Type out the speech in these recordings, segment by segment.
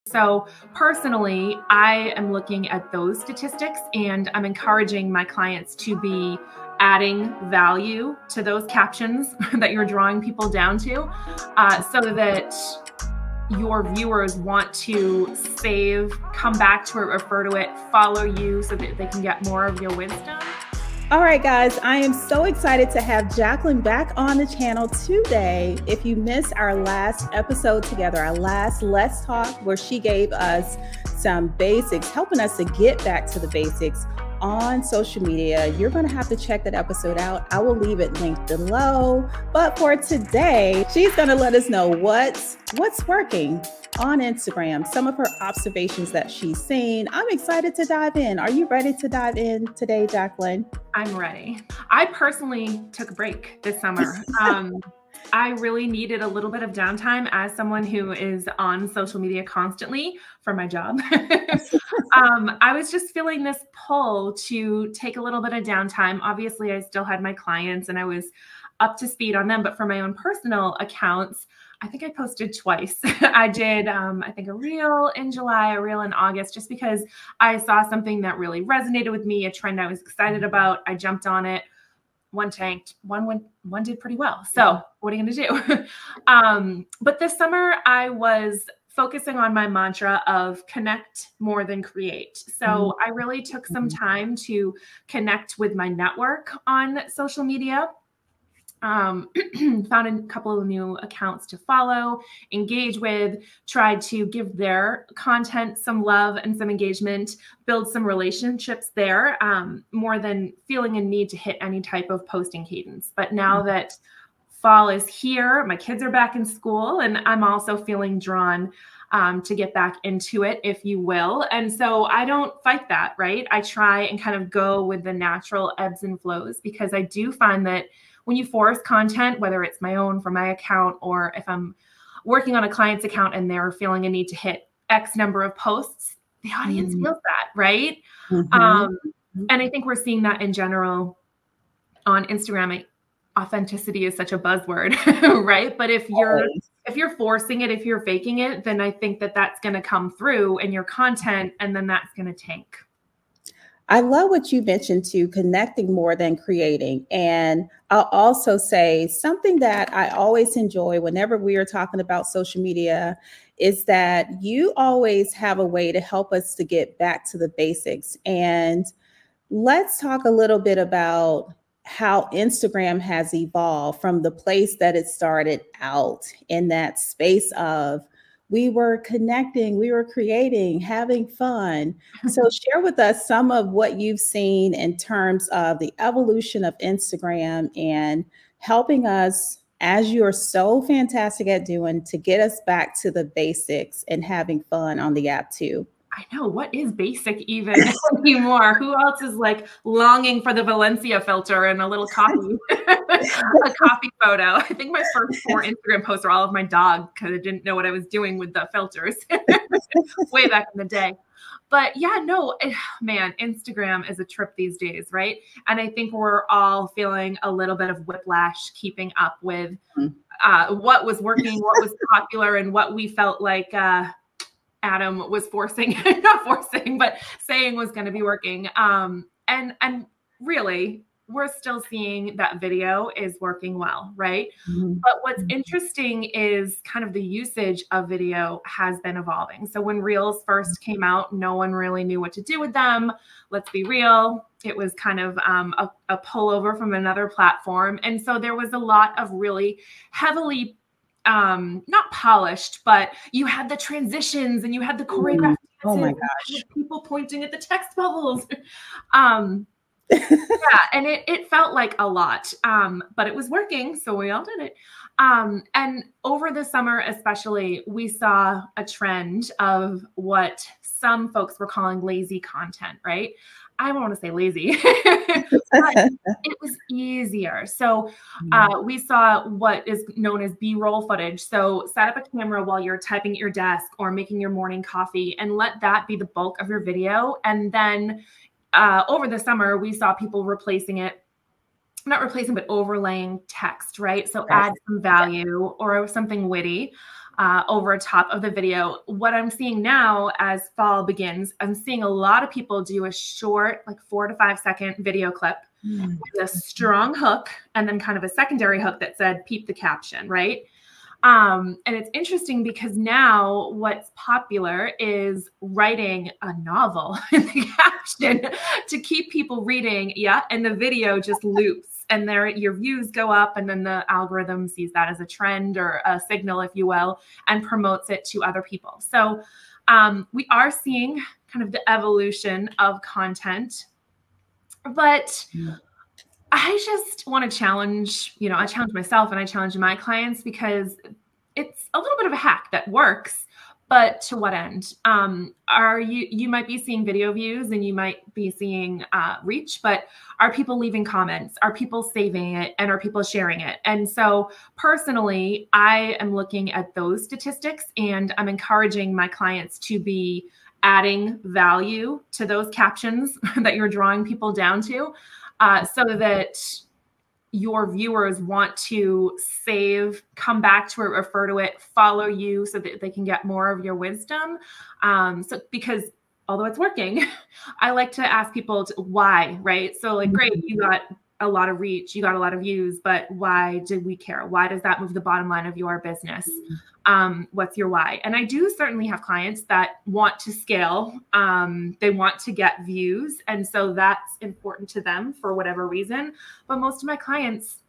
So personally, I am looking at those statistics and I'm encouraging my clients to be adding value to those captions that you're drawing people down to, so that your viewers want to save, come back to it, refer to it, follow you so that they can get more of your wisdom. All right, guys, I am so excited to have Jaclyn back on the channel today. If you missed our last episode together, our last Let's Talk, where she gave us some basics, helping us to get back to the basics on social media, you're going to have to check that episode out. I will leave it linked below. But for today, she's going to let us know what's working on Instagram, some of her observations that she's seen. I'm excited to dive in. Are you ready to dive in today, Jaclyn? I'm ready. I personally took a break this summer. I really needed a little bit of downtime as someone who is on social media constantly for my job. I was just feeling this pull to take a little bit of downtime. Obviously, I still had my clients and I was up to speed on them, but for my own personal accounts, I think I posted twice. I did, I think, a reel in July, a reel in August, just because I saw something that really resonated with me, a trend I was excited about. I jumped on it. One tanked, one did pretty well. So what are you going to do? But this summer I was focusing on my mantra of connect more than create. So I really took some time to connect with my network on social media. Found a couple of new accounts to follow, engage with, tried to give their content some love and some engagement, build some relationships there, more than feeling a need to hit any type of posting cadence. But now that fall is here, my kids are back in school, and I'm also feeling drawn to get back into it, if you will. And so I don't fight that, right? I try and kind of go with the natural ebbs and flows, because I do find that when you force content, whether it's my own for my account, or if I'm working on a client's account and they're feeling a need to hit X number of posts, the audience feels that, right? And I think we're seeing that in general on Instagram. Authenticity is such a buzzword, right? But if you're forcing it, if you're faking it, then I think that that's going to come through in your content, and then that's going to tank. I love what you mentioned too, connecting more than creating. And I'll also say something that I always enjoy whenever we are talking about social media is that you always have a way to help us to get back to the basics. And let's talk a little bit about how Instagram has evolved from the place that it started out in that space of we were connecting, we were creating, having fun. So share with us some of what you've seen in terms of the evolution of Instagram and helping us, as you're so fantastic at doing, to get us back to the basics and having fun on the app too. I know, what is basic even anymore? Who else is like longing for the Valencia filter and a little coffee, a coffee photo? I think my first 4 Instagram posts are all of my dog, because I didn't know what I was doing with the filters way back in the day. But yeah, no, man, Instagram is a trip these days, right? And I think we're all feeling a little bit of whiplash keeping up with what was working, what was popular, and what we felt like Adam was forcing, not forcing, but saying was going to be working. And really, we're still seeing that video is working well, right? But what's interesting is kind of the usage of video has been evolving. So when Reels first came out, no one really knew what to do with them. Let's be real. It was kind of a pullover from another platform. And so there was a lot of really heavily not polished, but you had the transitions and you had the choreographed oh my gosh, people pointing at the text bubbles. Yeah, and it felt like a lot, but it was working, so we all did it. And over the summer especially, we saw a trend of what some folks were calling lazy content, right? I don't want to say lazy, but it was easier. So we saw what is known as B-roll footage. So set up a camera while you're typing at your desk or making your morning coffee, and let that be the bulk of your video. And then over the summer, we saw people replacing it, not replacing, but overlaying text, right? So add some value or something witty. over top of the video. What I'm seeing now as fall begins, I'm seeing a lot of people do a short, like 4 to 5 second video clip with a strong hook and then kind of a secondary hook that said, peep the caption, right? And it's interesting because now what's popular is writing a novel in the caption to keep people reading. Yeah. And the video just loops and your views go up, and then the algorithm sees that as a trend or a signal, if you will, and promotes it to other people. So we are seeing kind of the evolution of content, but I just want to challenge, I challenge myself and I challenge my clients, because it's a little bit of a hack that works, but to what end? You might be seeing video views and you might be seeing reach, but are people leaving comments? Are people saving it? And are people sharing it? And so personally, I am looking at those statistics, and I'm encouraging my clients to be adding value to those captions that you're drawing people down to. So that your viewers want to save, come back to it, refer to it, follow you, so that they can get more of your wisdom. Because although it's working, I like to ask people why, right? So like, great, you got a lot of reach, you got a lot of views, but why did we care? Why does that move the bottom line of your business? What's your why? And I do certainly have clients that want to scale. They want to get views. And so that's important to them for whatever reason. But most of my clients,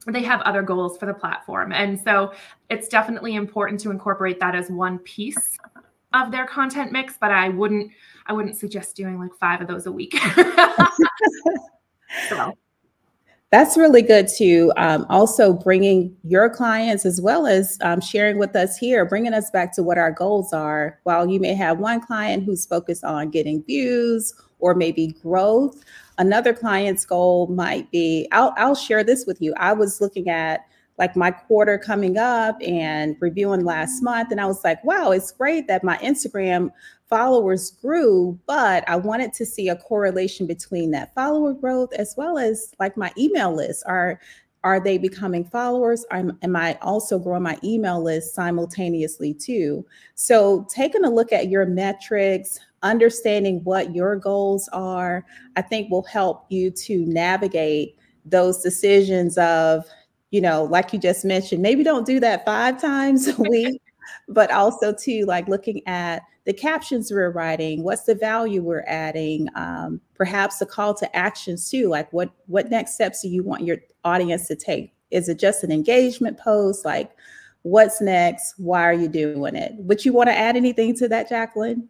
they have other goals for the platform. And so it's definitely important to incorporate that as one piece of their content mix. But I wouldn't suggest doing like 5 of those a week. So. That's really good too. Also bringing your clients, as well as sharing with us here, bringing us back to what our goals are. While you may have one client who's focused on getting views or maybe growth, another client's goal might be, I'll share this with you. I was looking at like my quarter coming up and reviewing last month, and I was like, wow, it's great that my Instagram followers grew, but I wanted to see a correlation between that follower growth as well as like my email list. Are they becoming followers? Am I also growing my email list simultaneously too? So taking a look at your metrics, understanding what your goals are, I think will help you to navigate those decisions of, like you just mentioned, maybe don't do that 5 times a week, but also too, like looking at the captions we're writing, what's the value we're adding, perhaps the call to actions too, like what next steps do you want your audience to take? Is it just an engagement post? Like what's next? Why are you doing it? Would you want to add anything to that, Jaclyn?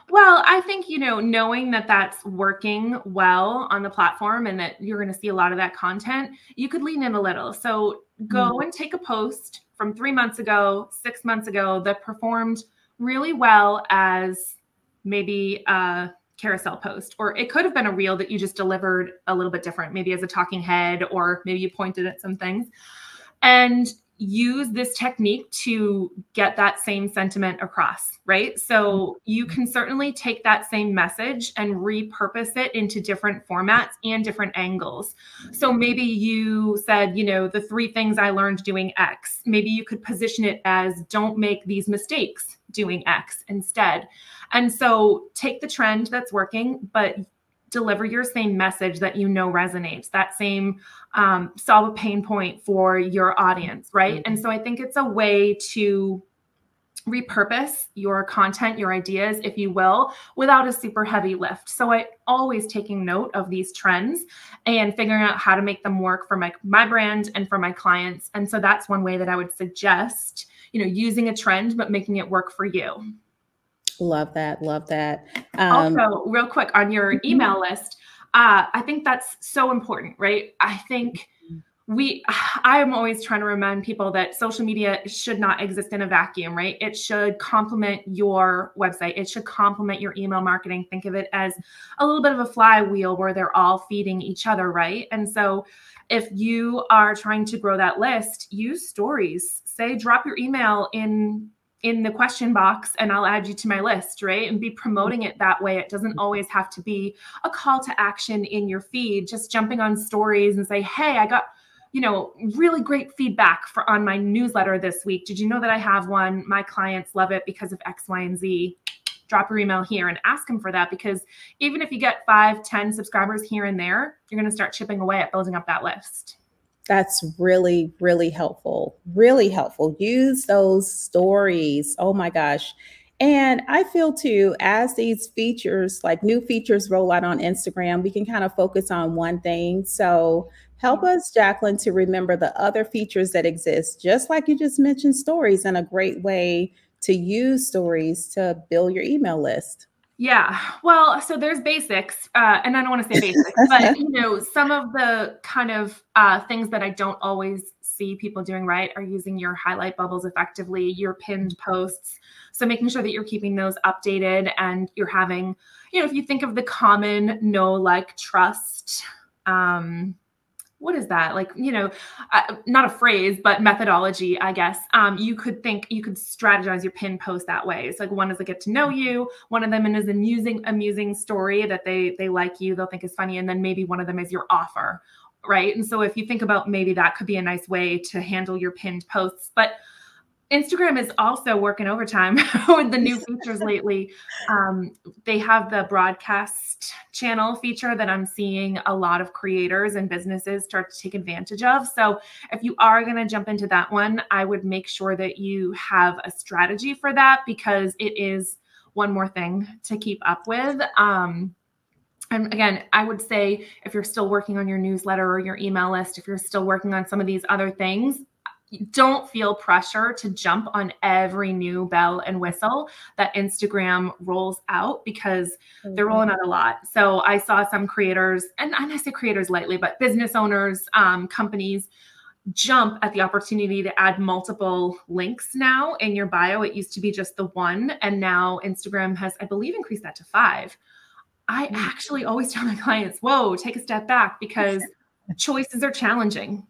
Well, I think, knowing that that's working well on the platform and that you're going to see a lot of that content, you could lean in a little. So go and take a post from 3 months ago, 6 months ago that performed really well as maybe a carousel post, or it could have been a reel that you just delivered a little bit different, maybe as a talking head, or maybe you pointed at some things, and use this technique to get that same sentiment across, right? So you can certainly take that same message and repurpose it into different formats and different angles. So maybe you said, the 3 things I learned doing X. Maybe you could position it as, don't make these mistakes doing X instead. And so take the trend that's working, but deliver your same message that resonates, that same solve a pain point for your audience, right? And so I think it's a way to repurpose your content, your ideas, if you will, without a super heavy lift. So I always taking note of these trends and figuring out how to make them work for my brand and for my clients. And so that's one way that I would suggest, using a trend, but making it work for you. Love that. Love that. Also, real quick on your email list, I think that's so important, right? I think I am always trying to remind people that social media should not exist in a vacuum, right? It should complement your website. It should complement your email marketing. Think of it as a little bit of a flywheel where they're all feeding each other, right? And so if you are trying to grow that list, use stories. Say, drop your email in the question box and I'll add you to my list, right? And be promoting it that way. It doesn't always have to be a call to action in your feed, just jumping on stories and say, hey, I got really great feedback on my newsletter this week. Did you know that I have one? My clients love it because of X, Y, and Z. Drop your email here and ask them for that, because even if you get 5, 10 subscribers here and there, you're going to start chipping away at building up that list. That's really, really helpful. Really helpful. Use those stories. Oh my gosh. And I feel too, as these features, like new features roll out on Instagram, we can kind of focus on one thing. So help us, Jaclyn, to remember the other features that exist, just like you just mentioned stories, and a great way to use stories to build your email list. Yeah, well, so there's basics, and I don't want to say basics, but some of the kind of things that I don't always see people doing right are using your highlight bubbles effectively, your pinned posts. So making sure that you're keeping those updated, and you're having, if you think of the common know, like, trust, what is that? Like, not a phrase, but methodology, I guess. You could strategize your pin post that way. It's like, one is a get to know you. One of them is an amusing story that they like you, they'll think is funny. And then maybe one of them is your offer, right? And so if you think about, maybe that could be a nice way to handle your pinned posts. But Instagram is also working overtime with the new features lately. They have the broadcast channel feature that I'm seeing a lot of creators and businesses start to take advantage of. So if you are going to jump into that one, I would make sure that you have a strategy for that, because it is one more thing to keep up with. And again, I would say, if you're still working on your newsletter or your email list, if you're still working on some of these other things, don't feel pressure to jump on every new bell and whistle that Instagram rolls out, because they're rolling out a lot. So I saw some creators, and I say creators lightly, but business owners, companies, jump at the opportunity to add multiple links now in your bio. It used to be just the one, and now Instagram has, I believe, increased that to 5. I actually always tell my clients, whoa, take a step back, because choices are challenging.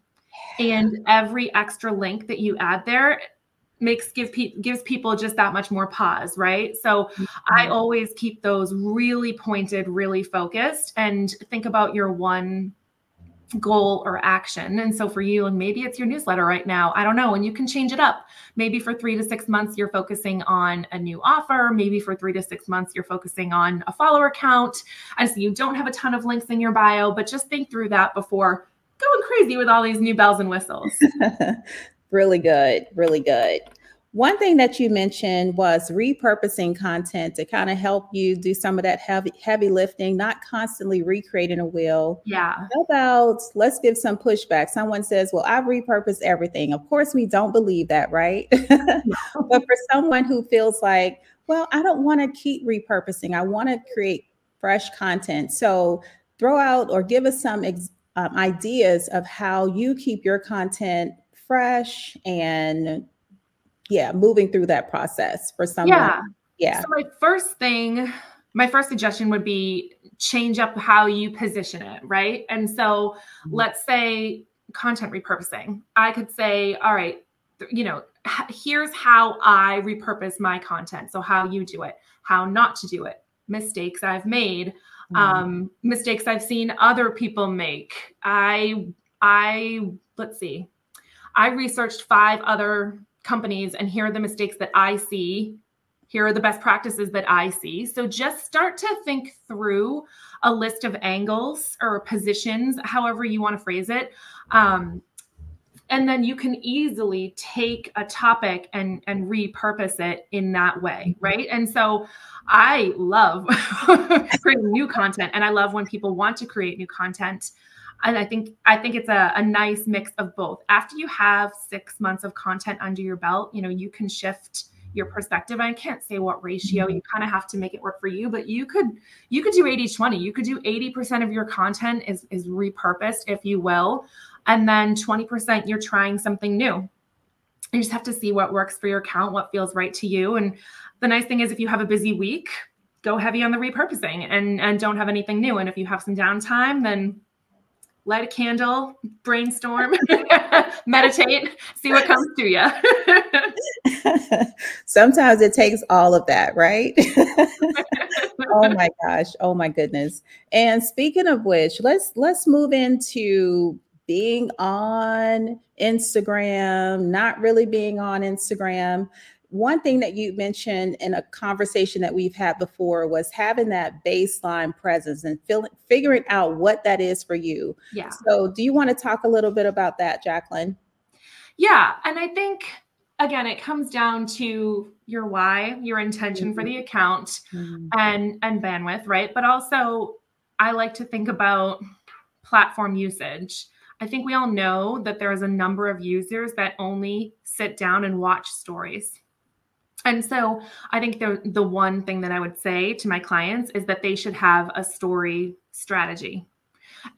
And every extra link that you add there gives people just that much more pause, right? So I always keep those really pointed, really focused, and think about your one goal or action. And so for you, and maybe it's your newsletter right now, I don't know, and you can change it up. Maybe for 3 to 6 months, you're focusing on a new offer. Maybe for 3 to 6 months, you're focusing on a follower count. And so you don't have a ton of links in your bio, but just think through that before going crazy with all these new bells and whistles. Really good. Really good. One thing that you mentioned was repurposing content to kind of help you do some of that heavy lifting, not constantly recreating a wheel. Yeah. How about, let's give some pushback. Someone says, well, I've repurposed everything. Of course, we don't believe that, right? But for someone who feels like, well, I don't want to keep repurposing, I want to create fresh content. So throw out or give us some ideas of how you keep your content fresh and moving through that process for someone. So my first suggestion would be change up how you position it, right? And so let's say content repurposing. I could say, all right, here's how I repurpose my content. So how you do it, how not to do it, mistakes I've made, mistakes I've seen other people make. Let's see, I researched 5 other companies, and here are the mistakes that I see. Here are the best practices that I see. So just start to think through a list of angles or positions, however you want to phrase it. And then you can easily take a topic and repurpose it in that way, right? And so I love creating new content, and I love when people want to create new content. And I think it's a nice mix of both. After you have 6 months of content under your belt, you can shift your perspective. I can't say what ratio, you kind of have to make it work for you, but you could do 80-20. You could do 80% of your content is repurposed, if you will. And then 20%, you're trying something new. You just have to see what works for your account, what feels right to you. And the nice thing is, if you have a busy week, go heavy on the repurposing and don't have anything new. And if you have some downtime, then light a candle, brainstorm, meditate, see what comes to you. Sometimes it takes all of that, right? Oh my gosh. Oh my goodness. And speaking of which, let's move into being on Instagram, not really being on Instagram. One thing that you mentioned in a conversation that we've had before was having that baseline presence and figuring out what that is for you. Yeah. So do you want to talk a little bit about that, Jaclyn? Yeah. And I think, again, it comes down to your why, your intention for the account and bandwidth, right? But also, I like to think about platform usage. I think we all know that there is a number of users that only sit down and watch stories. And so I think the one thing that I would say to my clients is that they should have a story strategy.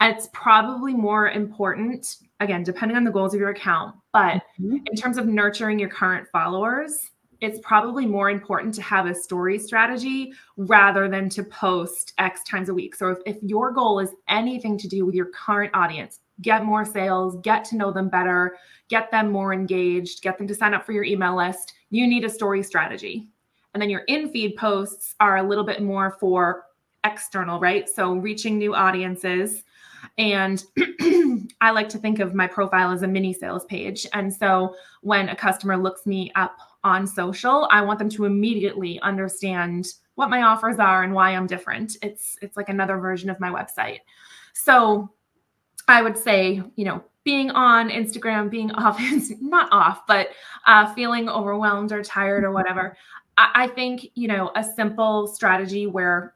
And it's probably more important, again, depending on the goals of your account, but in terms of nurturing your current followers, it's probably more important to have a story strategy rather than to post X times a week. So if your goal is anything to do with your current audience, get more sales, get to know them better, get them more engaged, get them to sign up for your email list, you need a story strategy. And then your in-feed posts are a little bit more for external, right? So reaching new audiences. And I like to think of my profile as a mini sales page. And so when a customer looks me up on social, I want them to immediately understand what my offers are and why I'm different. It's like another version of my website. So I would say, being on Instagram, being off, not off, but feeling overwhelmed or tired or whatever. I think, a simple strategy where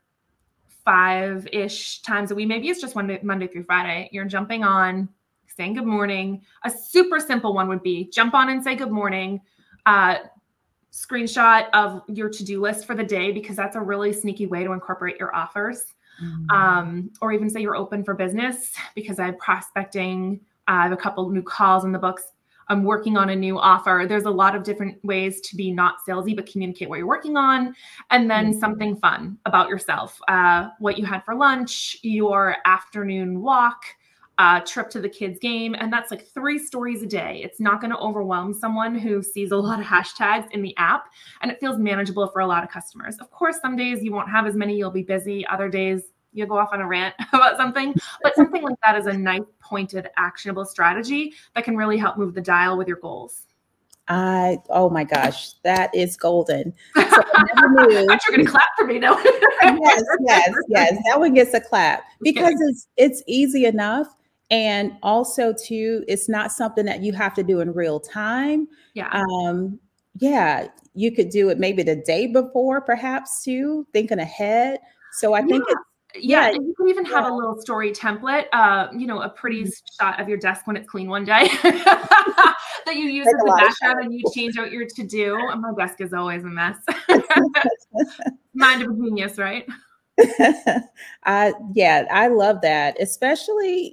5-ish times a week, maybe it's just Monday through Friday, you're jumping on, saying good morning. A super simple one would be jump on and say good morning, screenshot of your to-do list for the day, because that's a really sneaky way to incorporate your offers. Or even say you're open for business, because I'm prospecting. I have a couple new calls in the books. I'm working on a new offer. There's a lot of different ways to be not salesy, but communicate what you're working on. And then something fun about yourself, what you had for lunch, your afternoon walk, trip to the kids' game. And that's like 3 stories a day. It's not going to overwhelm someone who sees a lot of hashtags in the app, and it feels manageable for a lot of customers. Of course, some days you won't have as many, you'll be busy. Other days you'll go off on a rant about something, but something like that is a nice, pointed, actionable strategy that can really help move the dial with your goals. Oh my gosh, that is golden. So I never knew. You're going to clap for me, no? Yes. That one gets a clap, because it's easy enough. And also too, it's not something that you have to do in real time. You could do it maybe the day before, perhaps too, thinking ahead. So I think it's, and you can even have a little story template, a pretty shot of your desk when it's clean one day that you use as the background, and you change out your to-do. And my desk is always a mess. Mind of a genius, right? I love that. Especially,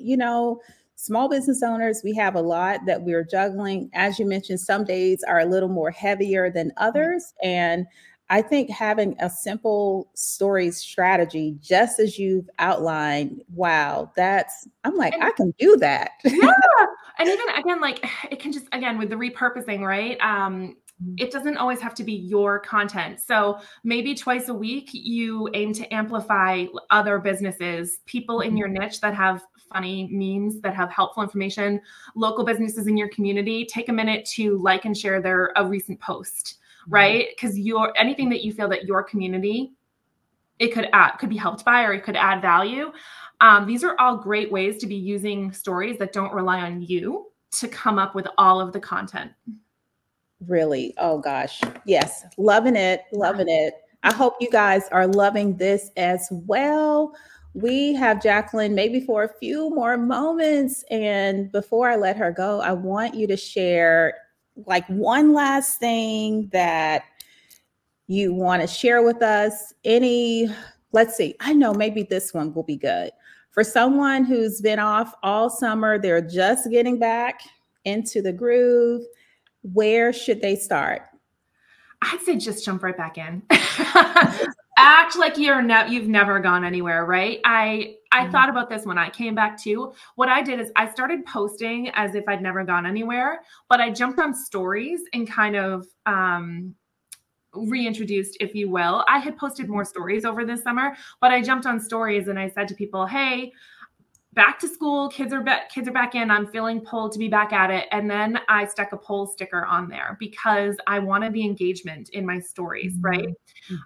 small business owners, we have a lot that we're juggling. As you mentioned, some days are a little more heavier than others. And I think having a simple story strategy, just as you've outlined, wow, I'm like, I can do that. Yeah. And even again, like it can just, again, with the repurposing, right? It doesn't always have to be your content. So maybe twice a week, you aim to amplify other businesses, people in your niche that have funny memes, that have helpful information, local businesses in your community. Take a minute to like and share a recent post. Right? Because anything that you feel that your community, it could be helped by, or it could add value. These are all great ways to be using stories that don't rely on you to come up with all of the content. Really? Oh gosh. Yes. Loving it. I hope you guys are loving this as well. We have Jaclyn maybe for a few more moments. And before I let her go, I want you to share like one last thing that you want to share with us. Let's see, I know maybe this one will be good. For someone who's been off all summer, they're just getting back into the groove, where should they start? I'd say just jump right back in. Act like you've never gone anywhere, right? I thought about this when I came back too. What I did is I started posting as if I'd never gone anywhere, but I jumped on stories and kind of reintroduced, if you will. I had posted more stories over this summer, but I jumped on stories and I said to people, hey, back to school, kids are back in, I'm feeling pulled to be back at it. And then I stuck a poll sticker on there because I wanted the engagement in my stories, right?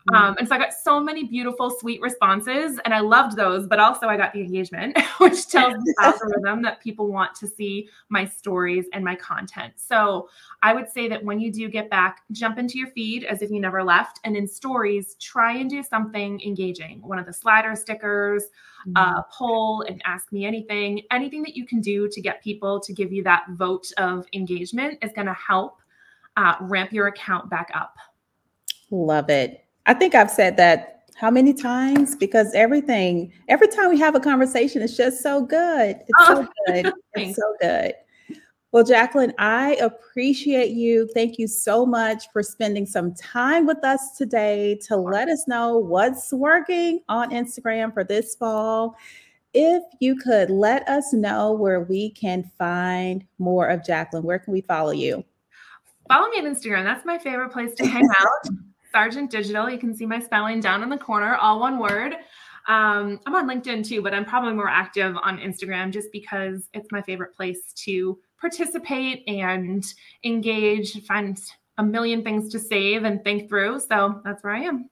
And so I got so many beautiful, sweet responses, and I loved those, but also I got the engagement, which tells the algorithm that people want to see my stories and my content. So I would say that when you do get back, jump into your feed as if you never left. And in stories, try and do something engaging. One of the slider stickers, poll, and ask me anything that you can do to get people to give you that vote of engagement is going to help ramp your account back up. Love it. I think I've said that how many times? Because every time we have a conversation, it's just so good. It's so good. It's so good. Well, Jaclyn, I appreciate you. Thank you so much for spending some time with us today to let us know what's working on Instagram for this fall. If you could let us know where we can find more of Jaclyn, where can we follow you? Follow me on Instagram. That's my favorite place to hang out. Sargent Digital. You can see my spelling down in the corner, all one word. I'm on LinkedIn too, but I'm probably more active on Instagram just because it's my favorite place to participate and engage, find a million things to save and think through. So that's where I am.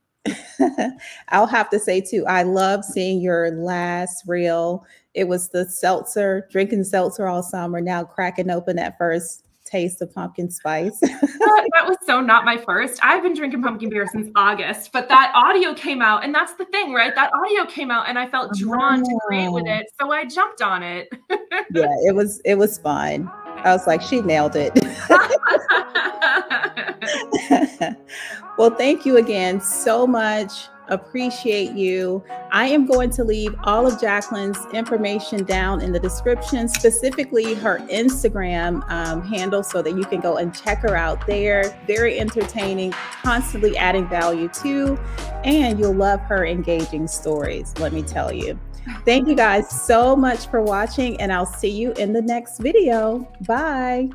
I'll have to say too, I love seeing your last reel. It was the seltzer, drinking seltzer all summer, now cracking open that first taste of pumpkin spice. That was so not my first. I've been drinking pumpkin beer since August, but that audio came out, and that's the thing, right? That audio came out and I felt drawn to create with it. So I jumped on it. Yeah, it was fun. I was like, she nailed it. Well, thank you again so much. Appreciate you. I am going to leave all of Jaclyn's information down in the description, specifically her Instagram handle, so that you can go and check her out there. Very entertaining, constantly adding value too, and you'll love her engaging stories, let me tell you. Thank you guys so much for watching, and I'll see you in the next video. Bye.